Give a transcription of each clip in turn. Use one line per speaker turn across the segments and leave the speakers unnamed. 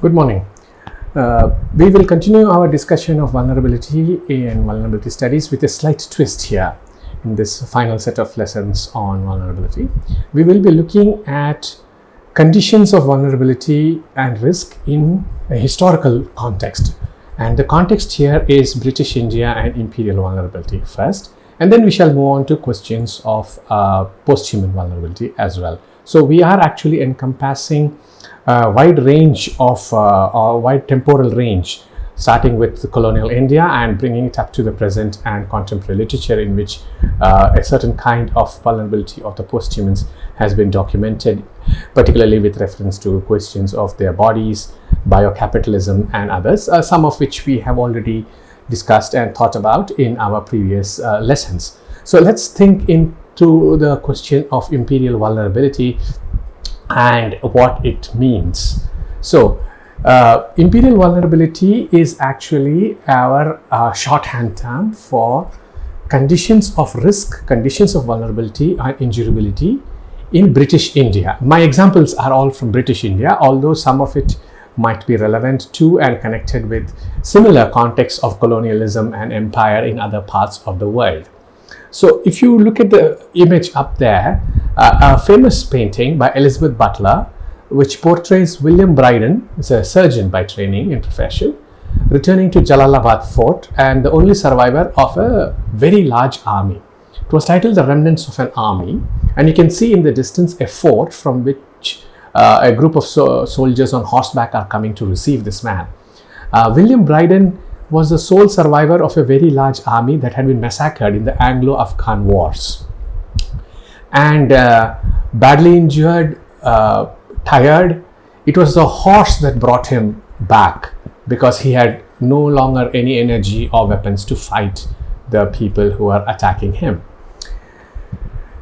Good morning. We will continue our discussion of vulnerability and vulnerability studies with a slight twist here in this final set of lessons on vulnerability. We will be looking at conditions of vulnerability and risk in a historical context. And the context here is British India and Imperial Vulnerability first. And then we shall move on to questions of post-human vulnerability as well. So we are actually encompassing a wide range of wide temporal range, starting with colonial India and bringing it up to the present and contemporary literature, in which a certain kind of vulnerability of the post-humans has been documented, particularly with reference to questions of their bodies, biocapitalism and others, some of which we have already discussed and thought about in our previous lessons. So let's think into the question of imperial vulnerability and what it means. So imperial vulnerability is actually our shorthand term for conditions of risk, conditions of vulnerability and injurability in British India. My examples are all from British India, although some of it might be relevant to and connected with similar contexts of colonialism and empire in other parts of the world. So if you look at the image up there, a famous painting by Elizabeth Butler, which portrays William Bryden, who's a surgeon by training and profession, returning to Jalalabad fort and the only survivor of a very large army. It was titled The Remnants of an Army, and you can see in the distance a fort from which a group of soldiers on horseback are coming to receive this man. William Bryden was the sole survivor of a very large army that had been massacred in the Anglo-Afghan wars. And badly injured, tired, it was the horse that brought him back, because he had no longer any energy or weapons to fight the people who are attacking him.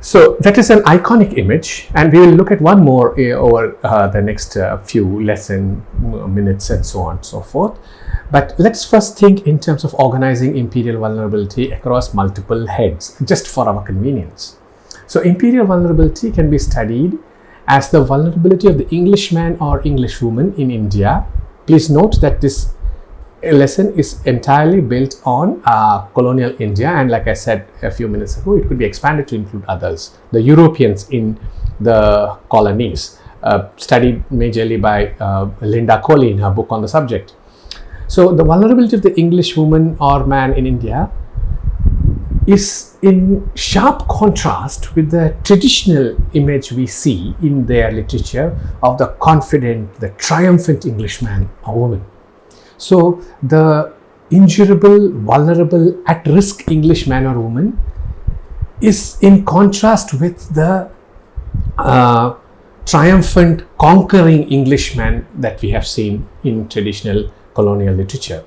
So that is an iconic image, and we will look at one more over the next few lesson minutes and so on and so forth. But let's first think in terms of organizing imperial vulnerability across multiple heads, just for our convenience. So imperial vulnerability can be studied as the vulnerability of the Englishman or Englishwoman in India. Please note that this lesson is entirely built on colonial India, and like I said a few minutes ago, it could be expanded to include others, the Europeans in the colonies, studied majorly by Linda Coley in her book on the subject. So the vulnerability of the English woman or man in India is in sharp contrast with the traditional image we see in their literature of the confident, the triumphant Englishman or woman. So the injurable, vulnerable, at-risk English man or woman is in contrast with the triumphant, conquering Englishman that we have seen in traditional colonial literature.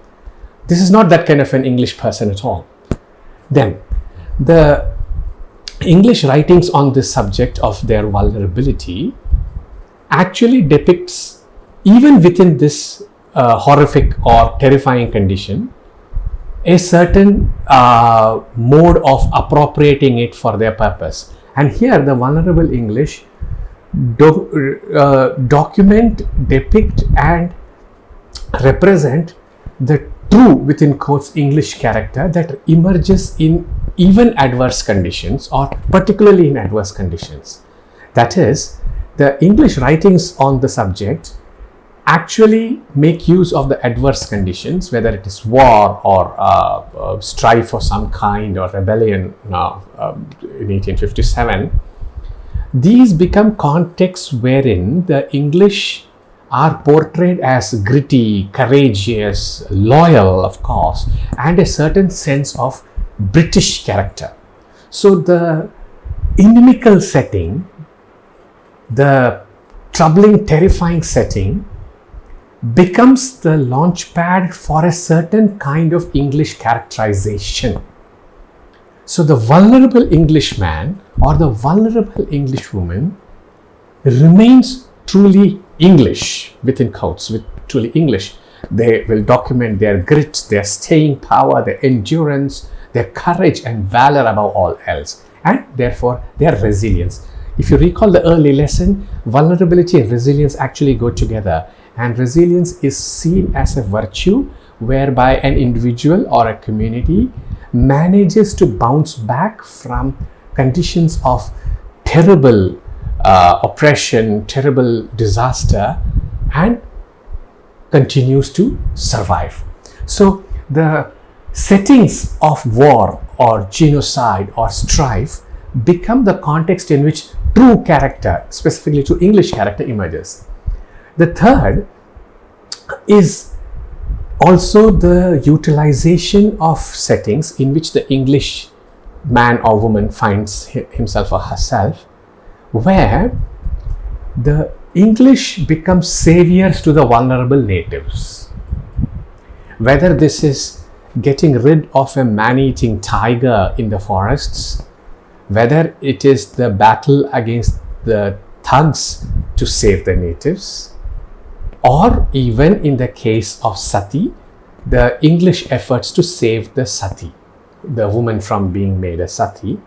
This is not that kind of an English person at all. Then, the English writings on this subject of their vulnerability actually depicts, even within this horrific or terrifying condition, a certain mode of appropriating it for their purpose. And here the vulnerable English document, depict and represent the true, within quotes, English character that emerges in even adverse conditions, or particularly in adverse conditions. That is, the English writings on the subject actually make use of the adverse conditions, whether it is war or strife of some kind or rebellion in 1857. These become contexts wherein the English are portrayed as gritty, courageous, loyal, of course, and a certain sense of British character. So the inimical setting, the troubling, terrifying setting, becomes the launchpad for a certain kind of English characterization. So the vulnerable Englishman or the vulnerable Englishwoman remains truly English, within quotes, with truly English. They will document their grit, their staying power, their endurance, their courage and valor above all else, and therefore their resilience. If you recall the early lesson, vulnerability and resilience actually go together. and resilience is seen as a virtue whereby an individual or a community manages to bounce back from conditions of terrible oppression, terrible disaster, and continues to survive. So the settings of war or genocide or strife become the context in which true character, specifically true English character, emerges. The third is also the utilization of settings in which the English man or woman finds himself or herself, where the English becomes saviors to the vulnerable natives. Whether this is getting rid of a man-eating tiger in the forests, whether it is the battle against the thugs to save the natives, or even in the case of Sati, the English efforts to save the Sati, the woman from being made a Sati.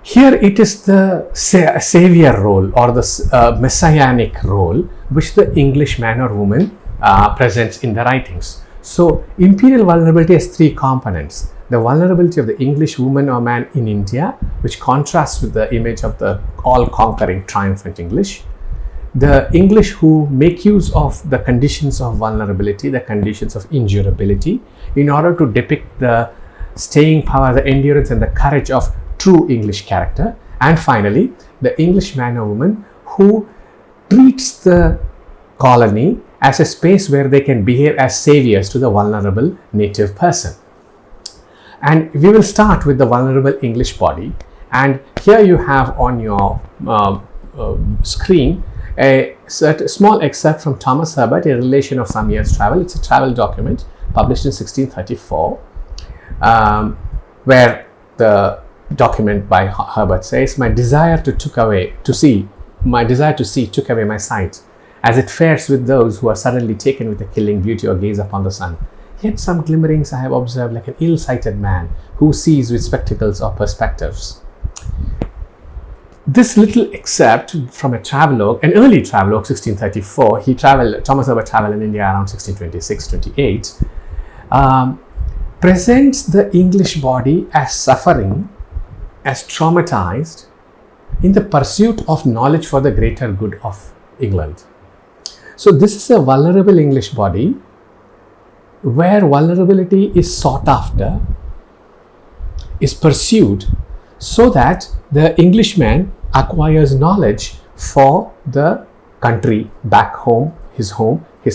Here it is the savior role or the messianic role which the English man or woman presents in the writings. So Imperial Vulnerability has three components. The vulnerability of the English woman or man in India, which contrasts with the image of the all-conquering triumphant English. The English who make use of the conditions of vulnerability, the conditions of endurability, in order to depict the staying power, the endurance and the courage of true English character. And finally, the English man or woman who treats the colony as a space where they can behave as saviors to the vulnerable native person. And we will start with the vulnerable English body. And here you have on your screen a small excerpt from Thomas Herbert, A Relation of Some Years' Travel. It's a travel document published in 1634, where the document by Herbert says, my desire to see took away my sight, as it fares with those who are suddenly taken with a killing beauty or gaze upon the sun. Yet some glimmerings I have observed, like an ill-sighted man who sees with spectacles or perspectives. This little excerpt from a travelogue, an early travelogue, 1634, Thomas Herbert traveled in India around 1626-28, presents the English body as suffering, as traumatized, in the pursuit of knowledge for the greater good of England. So this is a vulnerable English body where vulnerability is sought after, is pursued, so that the Englishman acquires knowledge for the country back home, his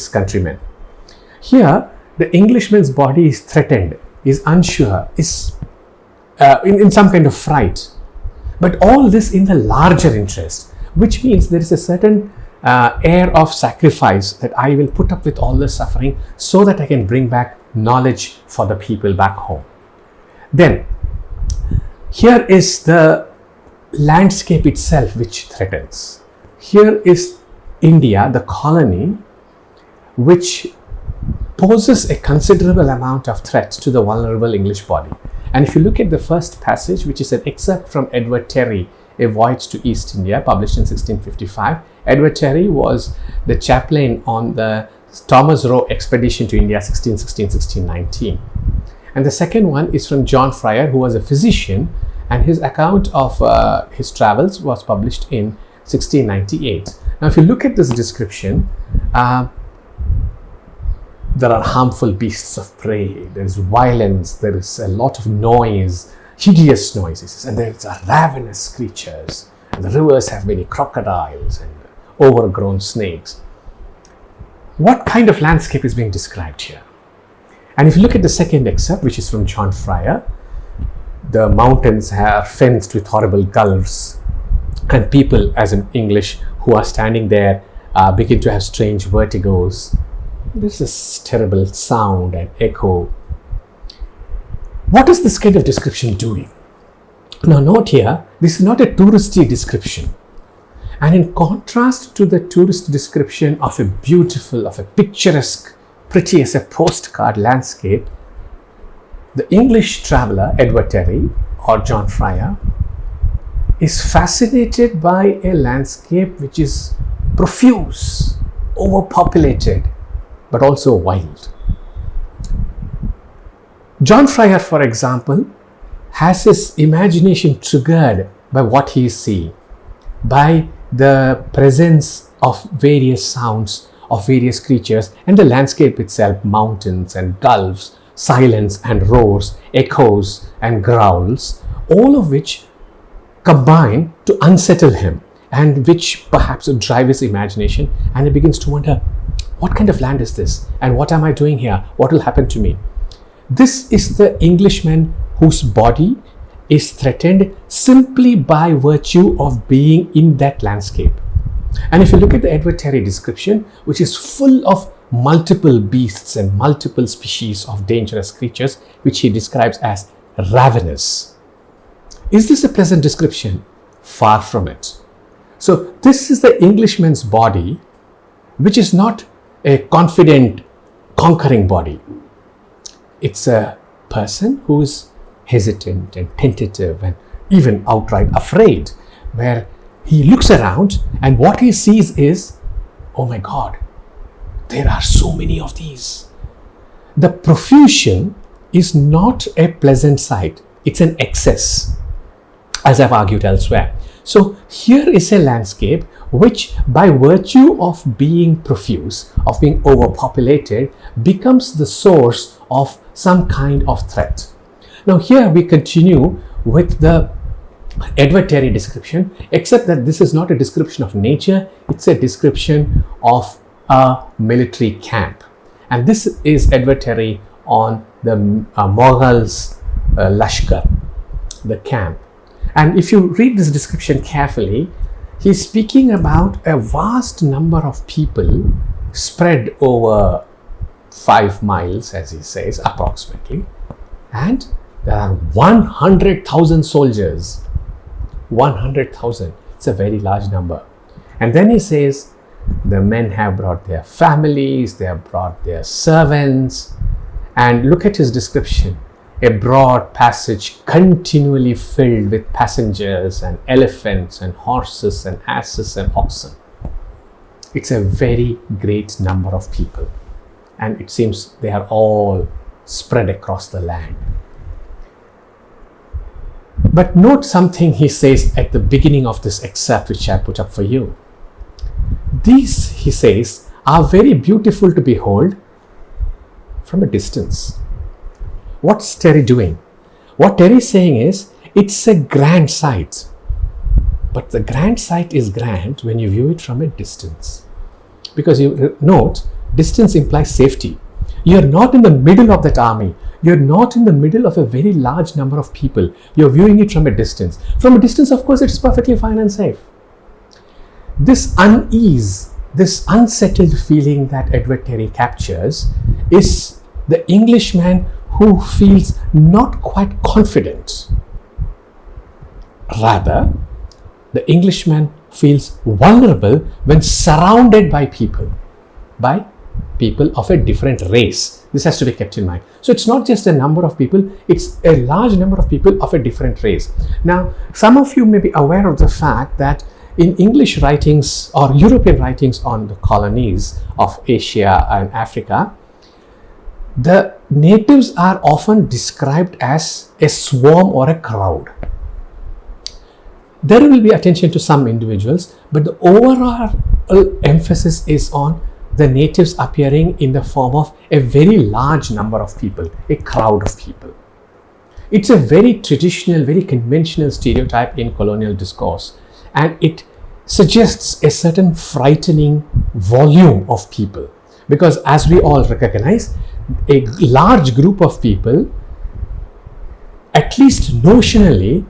countrymen. Here, the Englishman's body is threatened, is unsure, is in some kind of fright. But all this in the larger interest, which means there is a certain air of sacrifice, that I will put up with all this suffering so that I can bring back knowledge for the people back home. Then, here is the landscape itself which threatens. Here is India, the colony, which poses a considerable amount of threat to the vulnerable English body. And if you look at the first passage, which is an excerpt from Edward Terry, A Voyage to East India, published in 1655. Edward Terry was the chaplain on the Thomas Roe expedition to India, 1616-1619. And the second one is from John Fryer, who was a physician, and his account of his travels was published in 1698. Now, if you look at this description, there are harmful beasts of prey, there is violence, there is a lot of noise, hideous noises, and there are ravenous creatures, and the rivers have many crocodiles and overgrown snakes. What kind of landscape is being described here? And if you look at the second excerpt, which is from John Fryer, the mountains are fenced with horrible gulfs, and people, as in English, who are standing there begin to have strange vertigos. There's this terrible sound and echo. What is this kind of description doing? Now note here, this is not a touristy description. And in contrast to the tourist description of a beautiful, of a picturesque, pretty as a postcard landscape, the English traveler, Edward Terry or John Fryer, is fascinated by a landscape which is profuse overpopulated, but also wild. John Fryer, for example, has his imagination triggered by what he is seeing, by the presence of various sounds of various creatures and the landscape itself, mountains and gulfs, silence and roars, echoes and growls, all of which combine to unsettle him and which perhaps drive his imagination, and he begins to wonder, what kind of land is this and what am I doing here? What will happen to me? This is the Englishman whose body is threatened simply by virtue of being in that landscape. And if you look at the Edward Terry description, which is full of multiple beasts and multiple species of dangerous creatures, which he describes as ravenous. Is this a pleasant description? Far from it. So this is the Englishman's body, which is not a confident, conquering body. It's a person who is hesitant and tentative and even outright afraid, where he looks around and what he sees is, oh my God, there are so many of these. The profusion is not a pleasant sight. It's an excess, as I've argued elsewhere. So here is a landscape which, by virtue of being profuse, of being overpopulated, becomes the source of some kind of threat. Now here we continue with the Edward Terry description, except that this is not a description of nature, it's a description of a military camp. And this is Edward Terry on the Mughals' Lashkar, the camp. And if you read this description carefully, he's speaking about a vast number of people spread over 5 miles, as he says, approximately. And there are 100,000 soldiers. 100,000. It's a very large number. And then he says, the men have brought their families, they have brought their servants. And look at his description. A broad passage continually filled with passengers and elephants and horses and asses and oxen. It's a very great number of people. And it seems they are all spread across the land. But note something he says at the beginning of this excerpt, which I put up for you. These, he says, are very beautiful to behold from a distance. What's Terry doing? What Terry is saying is, it's a grand sight. But the grand sight is grand when you view it from a distance. Because you note, distance implies safety. You're not in the middle of that army. You're not in the middle of a very large number of people. You're viewing it from a distance. From a distance, of course, it's perfectly fine and safe. This unease, this unsettled feeling that Edward Terry captures is the Englishman who feels not quite confident. Rather, the Englishman feels vulnerable when surrounded by people of a different race. This has to be kept in mind. So it's not just a number of people, it's a large number of people of a different race. Now, some of you may be aware of the fact that in English writings or European writings on the colonies of Asia and Africa, the natives are often described as a swarm or a crowd. There will be attention to some individuals, but the overall emphasis is on the natives appearing in the form of a very large number of people, a crowd of people. It's a very traditional, very conventional stereotype in colonial discourse, and it suggests a certain frightening volume of people, because as we all recognize, a large group of people, at least notionally,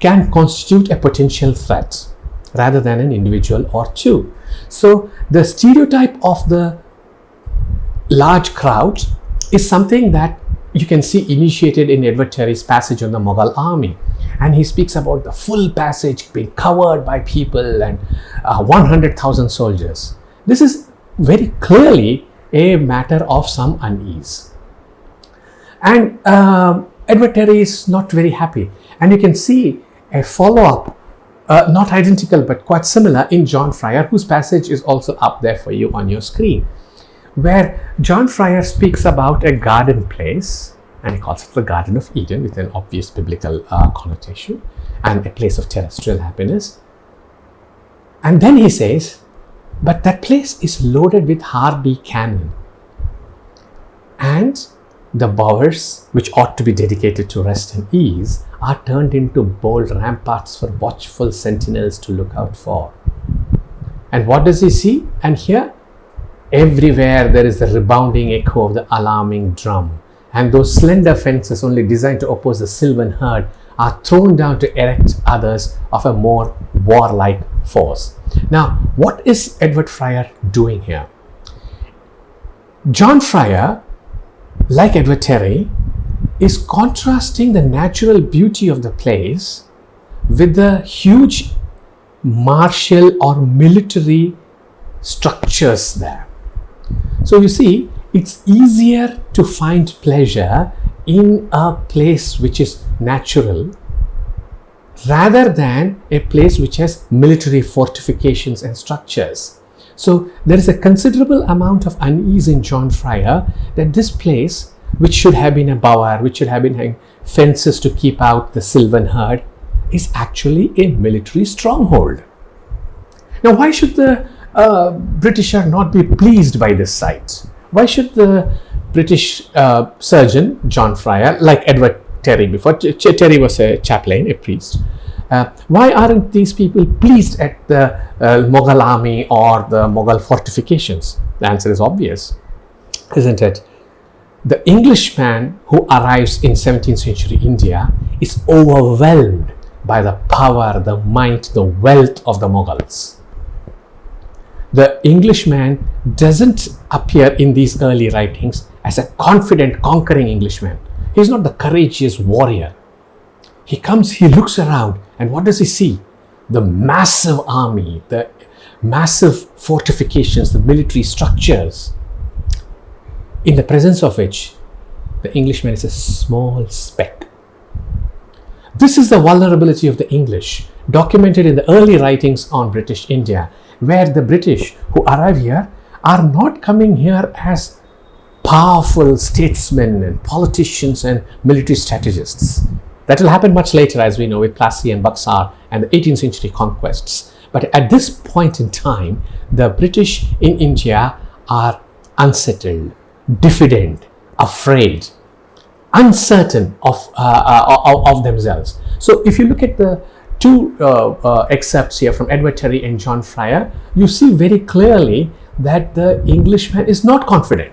can constitute a potential threat rather than an individual or two. So the stereotype of the large crowd is something that you can see initiated in Edward Terry's passage on the Mughal army. And he speaks about the full passage being covered by people and 100,000 soldiers. This is very clearly a matter of some unease. And Edward Terry is not very happy. And you can see a follow-up not identical but quite similar in John Fryer, whose passage is also up there for you on your screen, where John Fryer speaks about a garden place, and he calls it the Garden of Eden with an obvious biblical connotation, and a place of terrestrial happiness. And then he says, but that place is loaded with hardy cannon, and the bowers, which ought to be dedicated to rest and ease, are turned into bold ramparts for watchful sentinels to look out for. And what does he see and hear? Everywhere there is the rebounding echo of the alarming drum, and those slender fences only designed to oppose the sylvan herd are thrown down to erect others of a more warlike force. Now, what is Edward Fryer doing here? John Fryer, like Edward Terry, is contrasting the natural beauty of the place with the huge martial or military structures there. So you see, it's easier to find pleasure in a place which is natural rather than a place which has military fortifications and structures. So there is a considerable amount of unease in John Fryer that this place, which should have been a bower, which should have been having fences to keep out the sylvan herd, is actually a military stronghold. Now, why should the Britisher not be pleased by this sight? Why should the British surgeon, John Fryer, like Edward Terry before, Terry was a chaplain, a priest, why aren't these people pleased at the Mughal army or the Mughal fortifications? The answer is obvious, isn't it? The Englishman who arrives in 17th century India is overwhelmed by the power, the might, the wealth of the Mughals. The Englishman doesn't appear in these early writings as a confident, conquering Englishman. He's not the courageous warrior. He comes, he looks around, and what does he see? The massive army, the massive fortifications, the military structures, in the presence of which the Englishman is a small speck. This is the vulnerability of the English, documented in the early writings on British India, where the British who arrive here are not coming here as powerful statesmen and politicians and military strategists. That will happen much later, as we know, with Plassey and Buxar and the 18th century conquests. But at this point in time, the British in India are unsettled, diffident, afraid, uncertain of themselves. So if you look at the two excerpts here from Edward Terry and John Fryer, you see very clearly that the Englishman is not confident.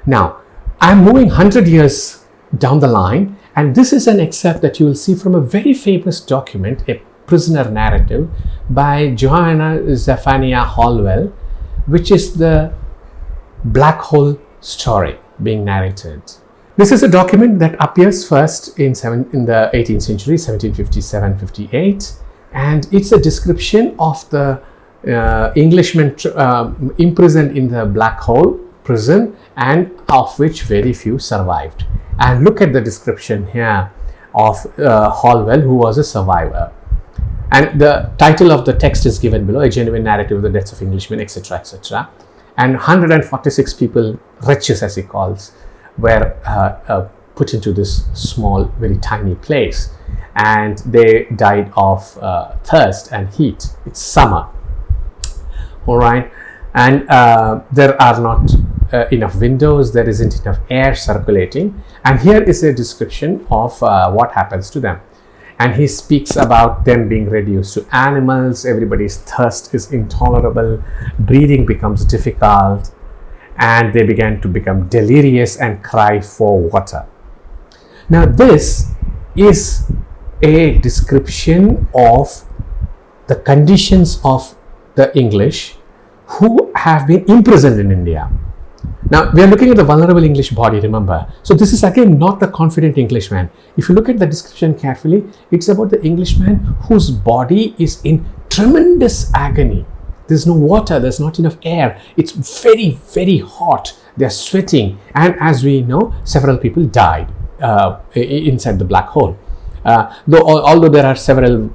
Now, I'm moving 100 years down the line, and this is an excerpt that you will see from a very famous document, a prisoner narrative by Johanna Zephaniah Holwell, which is the Black Hole story being narrated. This is a document that appears first in the 18th century, 1757-58, and it's a description of the Englishmen imprisoned in the Black Hole prison, and of which very few survived. And look at the description here of Holwell, who was a survivor. And the title of the text is given below, A Genuine Narrative of the Deaths of Englishmen, etc., etc. And 146 people, wretches as he calls, were put into this small, very tiny place, and they died of thirst and heat. It's summer, all right, and there are not enough windows, there isn't enough air circulating, and here is a description of what happens to them. And he speaks about them being reduced to animals, everybody's thirst is intolerable, breathing becomes difficult, and they began to become delirious and cry for water. Now, this is a description of the conditions of the English who have been imprisoned in India. Now, we are looking at the vulnerable English body, remember. So this is again not the confident Englishman. If you look at the description carefully, it's about the Englishman whose body is in tremendous agony. There's no water, there's not enough air. It's very, very hot. They're sweating. And as we know, several people died inside the black hole. Although there are several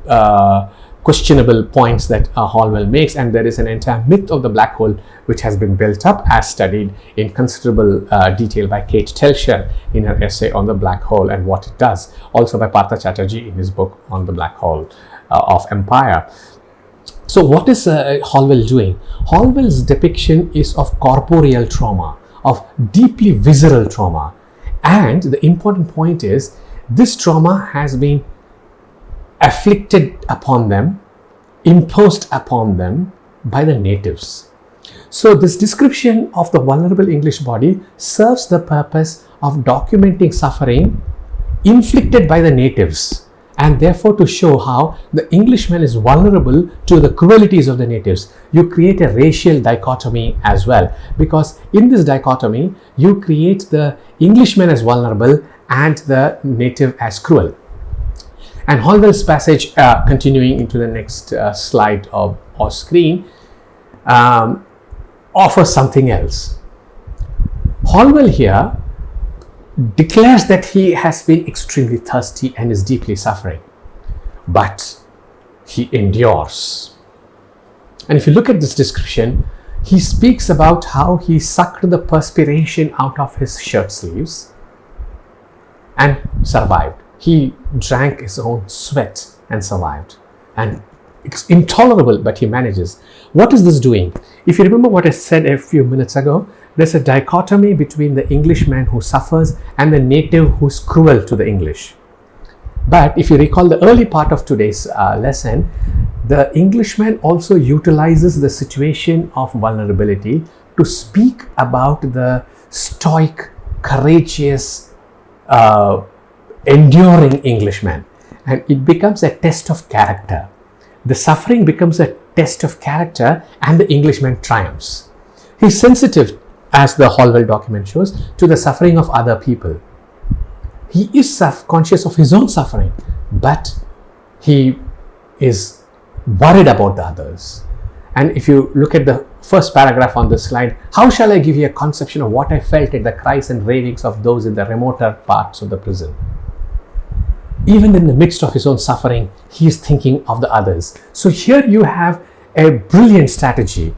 questionable points that Hallwell makes, and there is an entire myth of the black hole which has been built up as studied in considerable detail by Kate Telcher in her essay on the black hole and what it does, also by Partha Chatterjee in his book on the black hole of empire. So what is Hallwell doing? Hallwell's depiction is of corporeal trauma, of deeply visceral trauma, and the important point is this trauma has been afflicted upon them, imposed upon them by the natives. So this description of the vulnerable English body serves the purpose of documenting suffering inflicted by the natives, and therefore to show how the Englishman is vulnerable to the cruelties of the natives. You create a racial dichotomy as well, because in this dichotomy you create the Englishman as vulnerable and the native as cruel. And Hallwell's passage, continuing into the next slide or screen, offers something else. Hallwell here declares that he has been extremely thirsty and is deeply suffering, but he endures. And if you look at this description, he speaks about how he sucked the perspiration out of his shirt sleeves and survived. He drank his own sweat and survived. And it's intolerable, but he manages. What is this doing? If you remember what I said a few minutes ago, there's a dichotomy between the Englishman who suffers and the native who's cruel to the English. But if you recall the early part of today's lesson, the Englishman also utilizes the situation of vulnerability to speak about the stoic, courageous, enduring Englishman, and it becomes a test of character. The suffering becomes a test of character, and the Englishman triumphs. He's sensitive, as the Hallwell document shows, to the suffering of other people. He is conscious of his own suffering, but he is worried about the others. And if you look at the first paragraph on this slide, how shall I give you a conception of what I felt at the cries and ravings of those in the remoter parts of the prison? Even in the midst of his own suffering, he is thinking of the others. So here you have a brilliant strategy.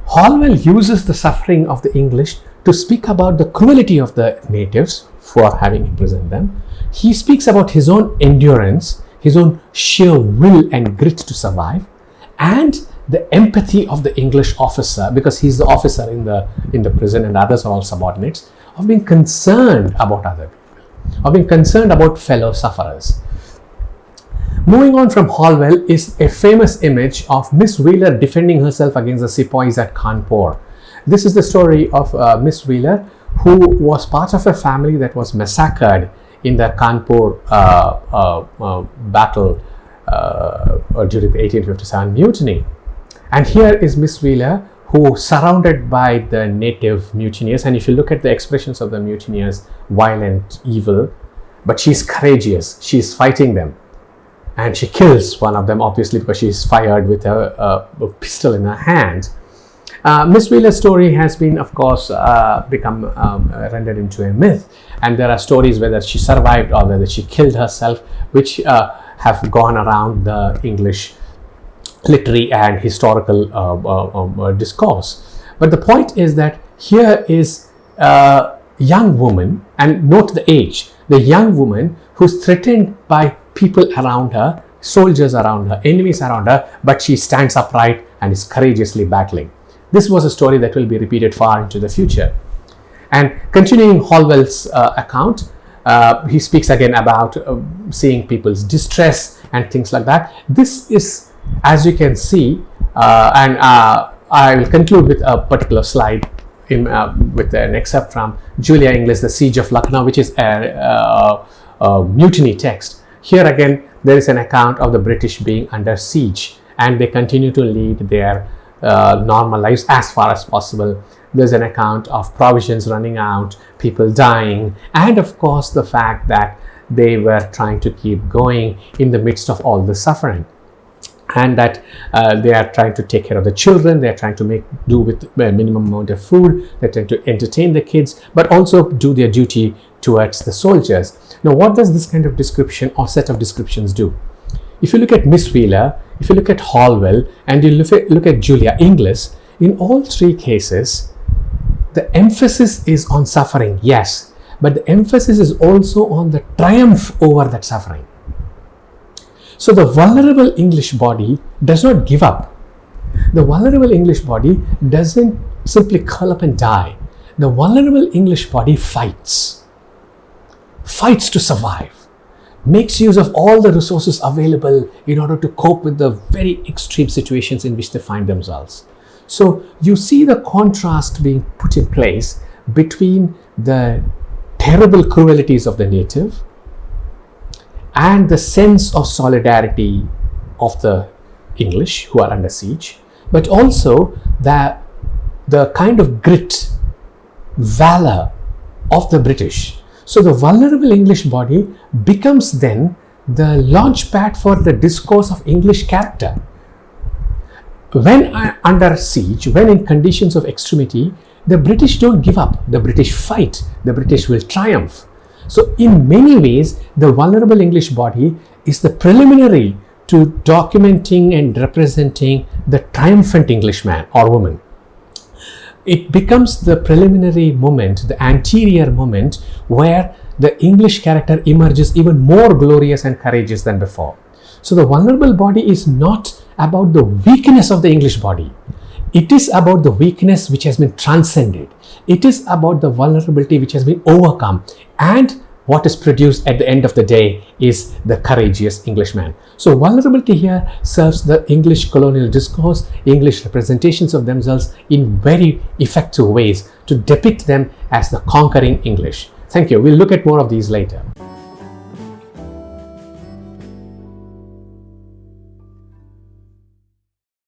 Hallwell uses the suffering of the English to speak about the cruelty of the natives for having imprisoned them. He speaks about his own endurance, his own sheer will and grit to survive, and the empathy of the English officer, because he's the officer in the prison and others are all subordinates, of being concerned about other people, of being concerned about fellow sufferers. Moving on from Hallwell is a famous image of Miss Wheeler defending herself against the sepoys at Kanpur. This is the story of Miss Wheeler, who was part of a family that was massacred in the Kanpur battle during the 1857 mutiny. And here is Miss Wheeler, who surrounded by the native mutineers, and if you look at the expressions of the mutineers, violent, evil, but she's courageous, she's fighting them, and she kills one of them, obviously because she's fired with a pistol in her hand. Miss Wheeler's story has been, of course, become rendered into a myth, and there are stories whether she survived or whether she killed herself, which have gone around the English literary and historical discourse. But the point is that here is a young woman, and note the age, the young woman who's threatened by people around her, soldiers around her, enemies around her, but she stands upright and is courageously battling. This was a story that will be repeated far into the future. And continuing Hallwell's account, he speaks again about seeing people's distress and things like that. This is, as you can see, and I will conclude with a particular slide with an excerpt from Julia Inglis' The Siege of Lucknow, which is a mutiny text. Here again, there is an account of the British being under siege, and they continue to lead their normal lives as far as possible. There's an account of provisions running out, people dying, and of course the fact that they were trying to keep going in the midst of all the suffering. and that they are trying to take care of the children, they are trying to do with a minimum amount of food, they're trying to entertain the kids, but also do their duty towards the soldiers. Now, what does this kind of description or set of descriptions do? If you look at Miss Wheeler, if you look at Hallwell, and you look at Julia Inglis, in all three cases, the emphasis is on suffering, yes, but the emphasis is also on the triumph over that suffering. So the vulnerable English body does not give up. The vulnerable English body doesn't simply curl up and die. The vulnerable English body fights to survive, makes use of all the resources available in order to cope with the very extreme situations in which they find themselves. So you see the contrast being put in place between the terrible cruelties of the native and the sense of solidarity of the English who are under siege, but also the kind of grit, valor of the British. So the vulnerable English body becomes then the launch pad for the discourse of English character. When under siege, when in conditions of extremity, the British don't give up, the British fight, the British will triumph. So in many ways, the vulnerable English body is the preliminary to documenting and representing the triumphant Englishman or woman. It becomes the preliminary moment, the anterior moment, where the English character emerges even more glorious and courageous than before. So the vulnerable body is not about the weakness of the English body. It is about the weakness which has been transcended. It is about the vulnerability which has been overcome. And what is produced at the end of the day is the courageous Englishman. So vulnerability here serves the English colonial discourse, English representations of themselves in very effective ways to depict them as the conquering English. Thank you. We'll look at more of these later.